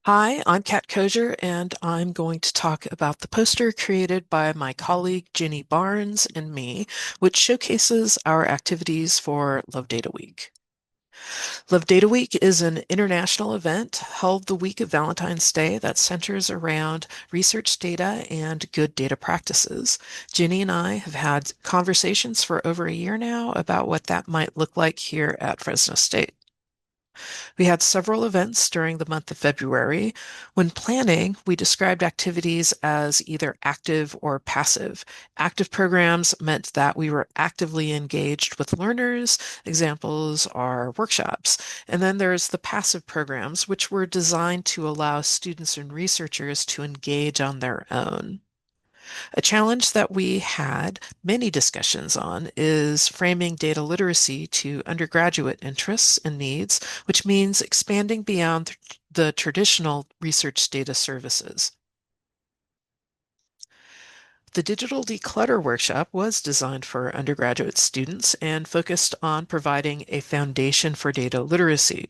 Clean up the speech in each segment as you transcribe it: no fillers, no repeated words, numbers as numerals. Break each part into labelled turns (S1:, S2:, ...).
S1: Hi, I'm Kat Koziar, and I'm going to talk about the poster created by my colleague Ginny Barnes and me, which showcases our activities for Love Data Week. Love Data Week is an international event held the week of Valentine's Day that centers around research data and good data practices. Ginny and I have had conversations for over a year now about what that might look like here at Fresno State. We had several events during the month of February. When planning, we described activities as either active or passive. Active programs meant that we were actively engaged with learners. Examples are workshops. And then there's the passive programs, which were designed to allow students and researchers to engage on their own. A challenge that we had many discussions on is framing data literacy to undergraduate interests and needs, which means expanding beyond the traditional research data services. The Digital Declutter workshop was designed for undergraduate students and focused on providing a foundation for data literacy.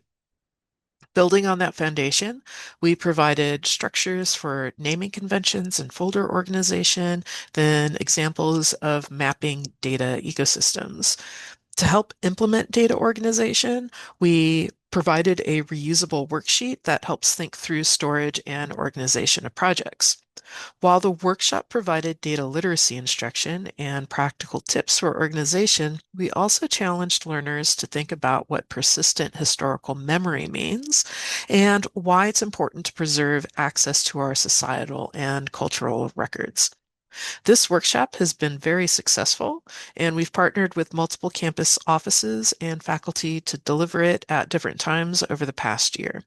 S1: Building on that foundation, we provided structures for naming conventions and folder organization, then examples of mapping data ecosystems. To help implement data organization, we provided a reusable worksheet that helps think through storage and organization of projects. While the workshop provided data literacy instruction and practical tips for organization, we also challenged learners to think about what persistent historical memory means and why it's important to preserve access to our societal and cultural records. This workshop has been very successful, and we've partnered with multiple campus offices and faculty to deliver it at different times over the past year.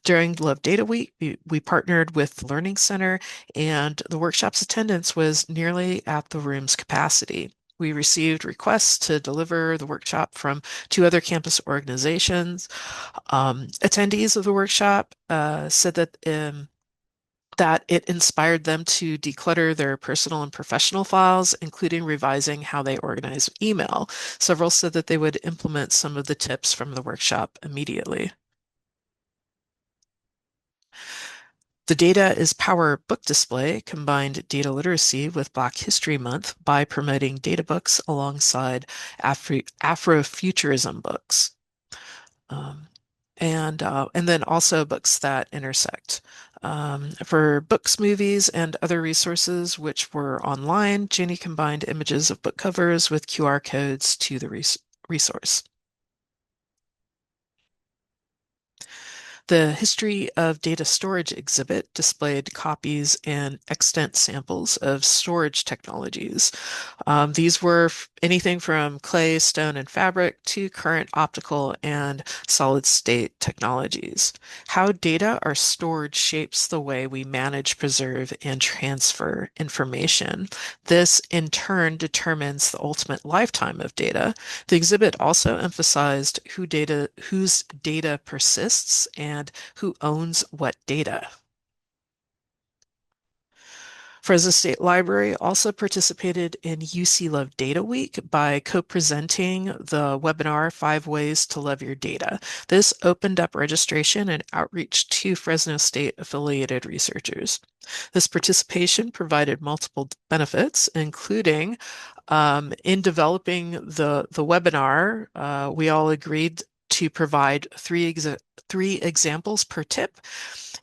S1: During Love Data Week, we partnered with the Learning Center, and the workshop's attendance was nearly at the room's capacity. We received requests to deliver the workshop from two other campus organizations. Attendees of the workshop said that it inspired them to declutter their personal and professional files, including revising how they organize email. Several said that they would implement some of the tips from the workshop immediately. The Data is Power book display combined data literacy with Black History Month by promoting data books alongside Afrofuturism books. Um, and then also books that intersect. For books, movies, and other resources which were online, Ginny combined images of book covers with QR codes to the resource. The History of Data Storage exhibit displayed copies and extant samples of storage technologies. These were anything from clay, stone, and fabric to current optical and solid state technologies. How data are stored shapes the way we manage, preserve, and transfer information. This, in turn, determines the ultimate lifetime of data. The exhibit also emphasized whose data persists and who owns what data. Fresno State Library also participated in UC Love Data Week by co-presenting the webinar, Five Ways to Love Your Data. This opened up registration and outreach to Fresno State affiliated researchers. This participation provided multiple benefits, including in developing the webinar, we all agreed to provide three examples per tip.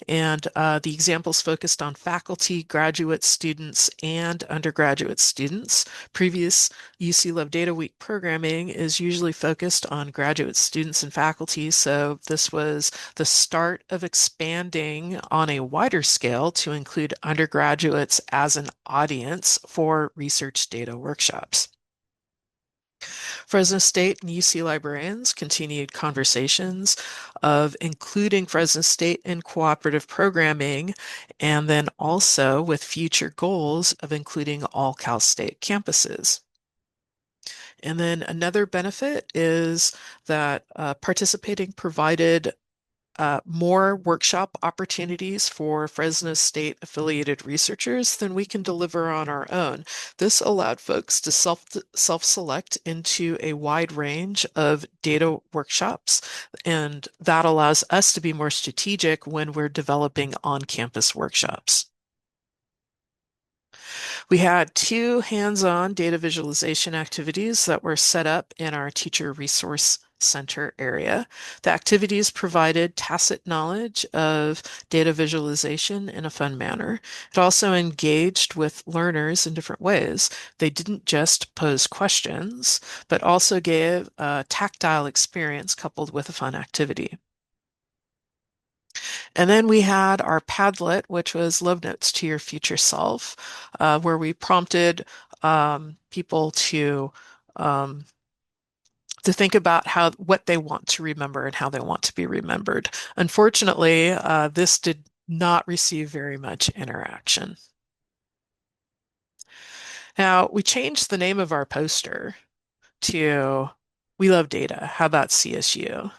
S1: And the examples focused on faculty, graduate students, and undergraduate students. Previous UC Love Data Week programming is usually focused on graduate students and faculty, so this was the start of expanding on a wider scale to include undergraduates as an audience for research data workshops. Fresno State and UC librarians continued conversations of including Fresno State in cooperative programming, and then also with future goals of including all Cal State campuses. And then another benefit is that participating provided more workshop opportunities for Fresno State affiliated researchers than we can deliver on our own. This allowed folks to self-select into a wide range of data workshops, and that allows us to be more strategic when we're developing on-campus workshops. We had two hands-on data visualization activities that were set up in our teacher resource center area. The activities provided tacit knowledge of data visualization in a fun manner. It also engaged with learners in different ways. They didn't just pose questions, but also gave a tactile experience coupled with a fun activity. And then we had our Padlet, which was Love Notes to Your Future Self, where we prompted people um, to think about what they want to remember and how they want to be remembered. Unfortunately, this did not receive very much interaction. Now, we changed the name of our poster to We Love Data. How about CSU?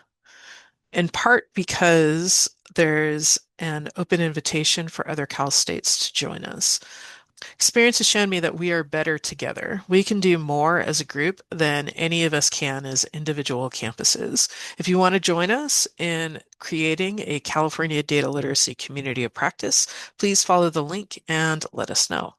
S1: In part because there's an open invitation for other Cal States to join us. Experience has shown me that we are better together. We can do more as a group than any of us can as individual campuses. If you want to join us in creating a California data literacy community of practice, please follow the link and let us know.